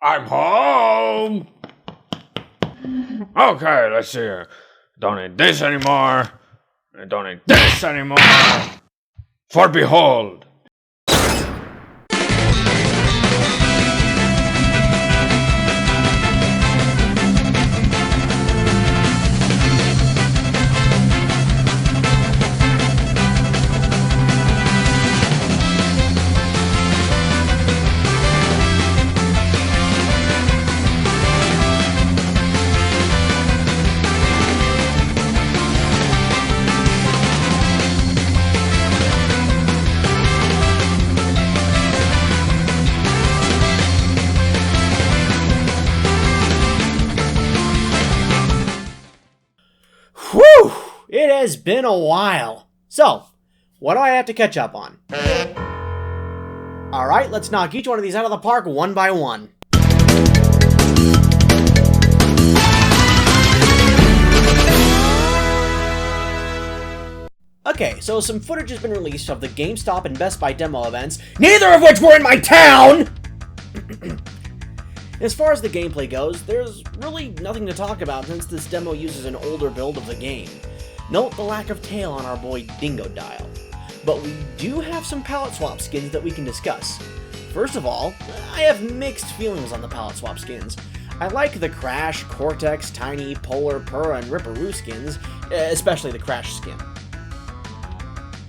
I'm home! Okay, let's see here. Don't need this anymore. I don't need this anymore. For behold. Whew! It has been a while. So, what do I have to catch up on? Alright, let's knock each one of these out of the park one by one. Okay, so some footage has been released of the GameStop and Best Buy demo events, neither of which were in my town! As far as the gameplay goes, there's really nothing to talk about since this demo uses an older build of the game. Note the lack of tail on our boy Dingodile. But we do have some palette swap skins that we can discuss. First of all, I have mixed feelings on the palette swap skins. I like the Crash, Cortex, Tiny, Polar, Purr, and Ripperoo skins, especially the Crash skin.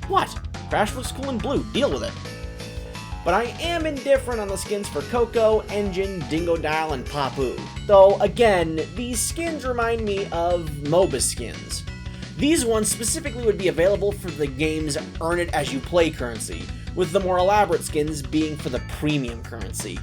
What? Crash looks cool in blue, deal with it. But I am indifferent on the skins for Coco, Engine, Dingodile, and Papu. Though, again, these skins remind me of MOBA skins. These ones specifically would be available for the game's Earn It As You Play currency, with the more elaborate skins being for the premium currency.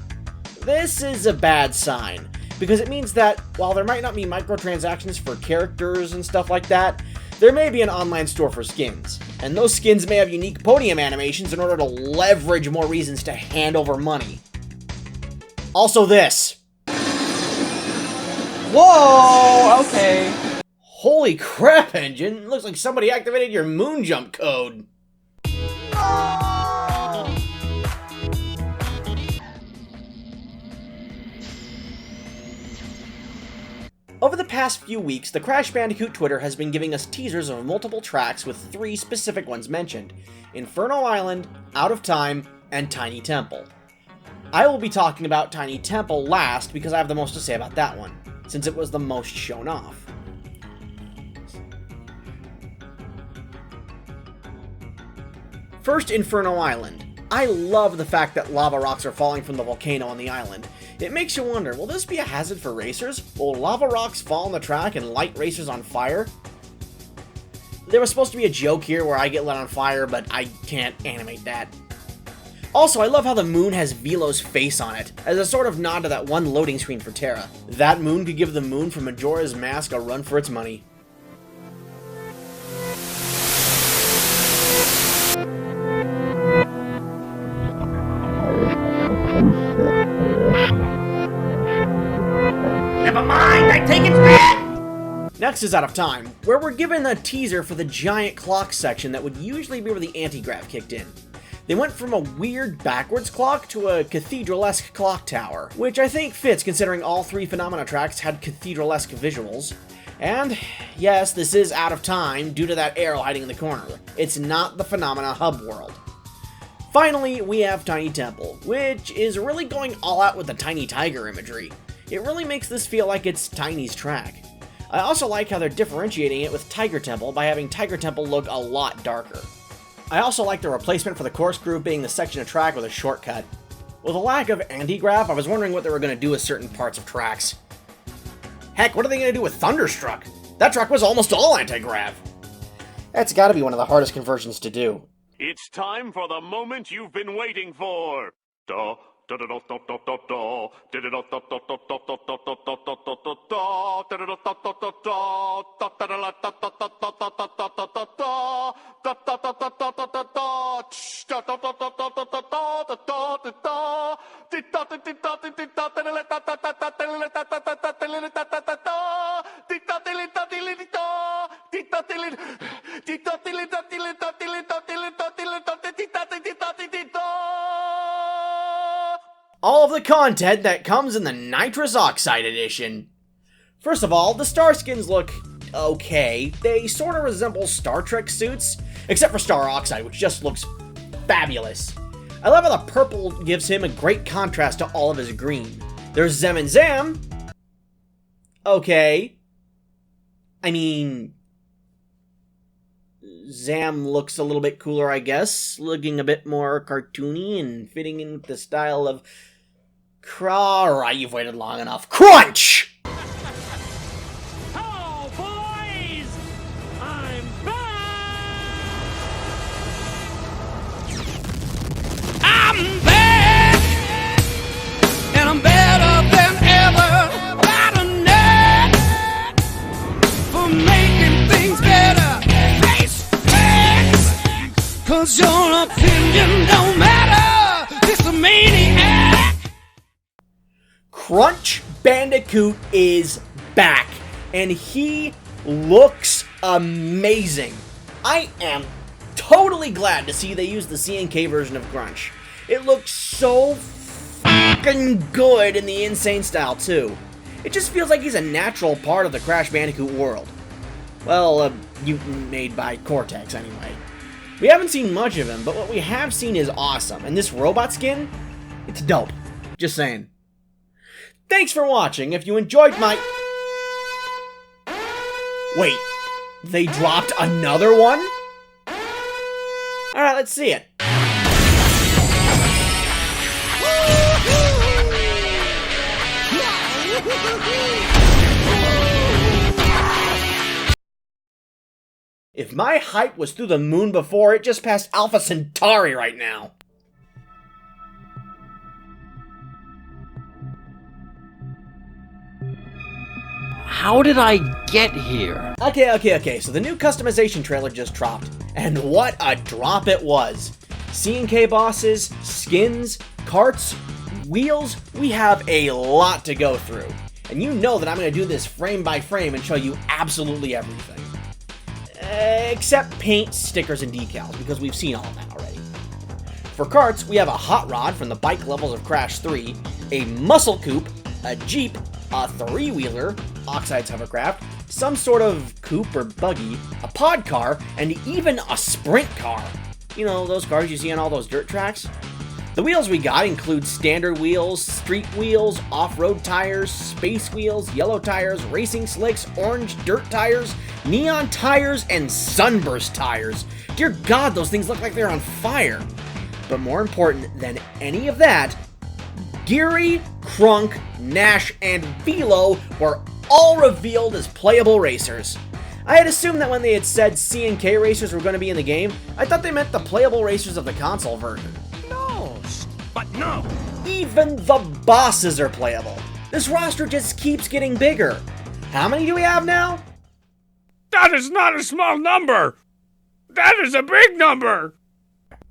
This is a bad sign, because it means that, while there might not be microtransactions for characters and stuff like that, there may be an online store for skins, and those skins may have unique podium animations in order to leverage more reasons to hand over money. Also this. Whoa, okay. Holy crap, Engine! Looks like somebody activated your moon jump code. Over the past few weeks, the Crash Bandicoot Twitter has been giving us teasers of multiple tracks with 3 specific ones mentioned: Inferno Island, Out of Time, and Tiny Temple. I will be talking about Tiny Temple last because I have the most to say about that one, since it was the most shown off. First, Inferno Island. I love the fact that lava rocks are falling from the volcano on the island. It makes you wonder, will this be a hazard for racers? Will lava rocks fall on the track and light racers on fire? There was supposed to be a joke here where I get lit on fire, but I can't animate that. Also, I love how the moon has Velo's face on it, as a sort of nod to that one loading screen for Terra. That moon could give the moon from Majora's Mask a run for its money. Never mind, I take it back! Next is Out of Time, where we're given a teaser for the giant clock section that would usually be where the anti-grav kicked in. They went from a weird backwards clock to a cathedral-esque clock tower, which I think fits considering all 3 Phenomena tracks had cathedral-esque visuals. And yes, this is Out of Time due to that arrow hiding in the corner. It's not the Phenomena hub world. Finally, we have Tiny Temple, which is really going all out with the Tiny Tiger imagery. It really makes this feel like it's Tiny's track. I also like how they're differentiating it with Tiger Temple by having Tiger Temple look a lot darker. I also like the replacement for the corkscrew being the section of track with a shortcut. With a lack of anti-grav, I was wondering what they were going to do with certain parts of tracks. Heck, what are they going to do with Thunderstruck? That track was almost all anti-grav. That's gotta be one of the hardest conversions to do. It's time for the moment you've been waiting for. Da, da, da, da, da, da, da, da. Da, da, da, da, da, da, da, da, da, da, da, da, da, da, da. Da, da, da, da, da, da, da. Da, da, da, da, da, da, da, da, da, da, da, da, da. Da, da, da, da, da, da, da, da. Tsh, da, da, da, da, da, da, da, da, da, da, da, da. Di, da, di, di, da, di, di, da, da, da, da, da, da, da, da, da, da, da, da, da, da, da, da, da. Di, da, di, li, da, di, li, di, da. Di, da, di, li, di, da, di, li, da, di, li, da, di, li, da, di, li, da, di, li, da, di, di, da, di, di, da, di, di, da. all of the content that comes in the Nitrous Oxide edition. First of all, the star skins look okay. They sort of resemble Star Trek suits, except for Star Oxide, which just looks fabulous. I love how the purple gives him a great contrast to all of his green. There's Zem and Zam. Okay. I mean, Zam looks a little bit cooler, I guess. Looking a bit more cartoony and fitting in with the style of... Alright, you've waited long enough. Crunch! Hello, boys! I'm back! I'm back, and I'm better than ever. Got a knack for making things better. Face facts, 'cause your opinion don't matter. It's a maniac. Crunch Bandicoot is back, and he looks amazing. I am totally glad to see they used the C&K version of Crunch. It looks so fucking good in the Insane style, too. It just feels like he's a natural part of the Crash Bandicoot world. Well, a mutant made by Cortex, anyway. We haven't seen much of him, but what we have seen is awesome, and this robot skin, it's dope. Just saying. Thanks for watching. If you enjoyed my... Wait, they dropped another one? Alright, let's see it. If my hype was through the moon before, it just passed Alpha Centauri right now. How did I get here? Okay, so the new customization trailer just dropped, and what a drop it was. C&K bosses, skins, carts, wheels, we have a lot to go through. And you know that I'm going to do this frame by frame and show you absolutely everything. Except paint, stickers, and decals, because we've seen all of that already. For carts, we have a hot rod from the bike levels of Crash 3, a muscle coupe, a Jeep, a three-wheeler, Oxide's hovercraft, some sort of coupe or buggy, a pod car, and even a sprint car. You know, those cars you see on all those dirt tracks? The wheels we got include standard wheels, street wheels, off-road tires, space wheels, yellow tires, racing slicks, orange dirt tires, neon tires, and sunburst tires. Dear God, those things look like they're on fire. But more important than any of that, Geary, Krunk, Nash, and Velo were all revealed as playable racers. I had assumed that when they had said C&K racers were going to be in the game, I thought they meant the playable racers of the console version. But no! Even the bosses are playable. This roster just keeps getting bigger. How many do we have now? That is not a small number! That is a big number!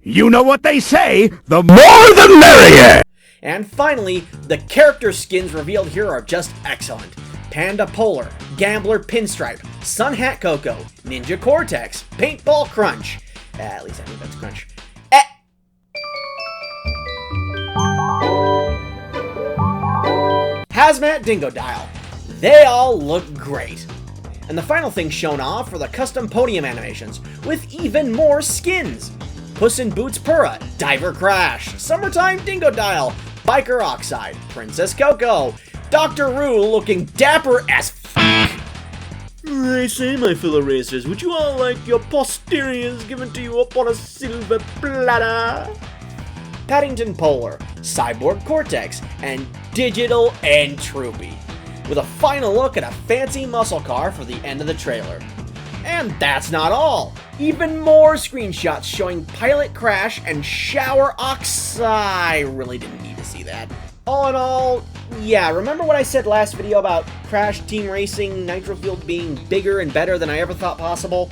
You know what they say, the more the merrier! And finally, the character skins revealed here are just excellent. Panda Polar, Gambler Pinstripe, Sun Hat Coco, Ninja Cortex, Paintball Crunch. At least I think that's Crunch. Hazmat Dingo Dial. They all look great. And the final thing shown off are the custom podium animations, with even more skins. Puss in Boots Purra, Diver Crash, Summertime Dingo Dial, Biker Oxide, Princess Coco, Dr. Rue looking dapper as f***. I say, my fellow racers, would you all like your posteriors given to you up on a silver platter? Paddington Polar, Cyborg Cortex, and Digital Entroopy, with a final look at a fancy muscle car for the end of the trailer. And that's not all! Even more screenshots showing Pilot Crash and Shower Oxide. I really didn't need to see that. All in all, yeah, remember what I said last video about Crash Team Racing Nitro Field being bigger and better than I ever thought possible?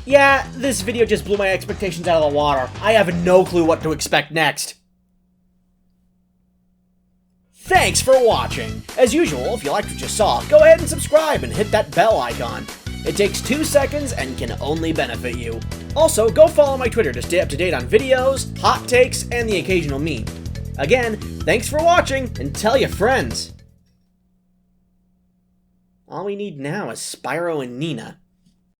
Yeah, this video just blew my expectations out of the water. I have no clue what to expect next. Thanks for watching! As usual, if you liked what you saw, go ahead and subscribe and hit that bell icon. It takes 2 seconds and can only benefit you. Also, go follow my Twitter to stay up to date on videos, hot takes, and the occasional meme. Again, thanks for watching, and tell your friends! All we need now is Spyro and Nina.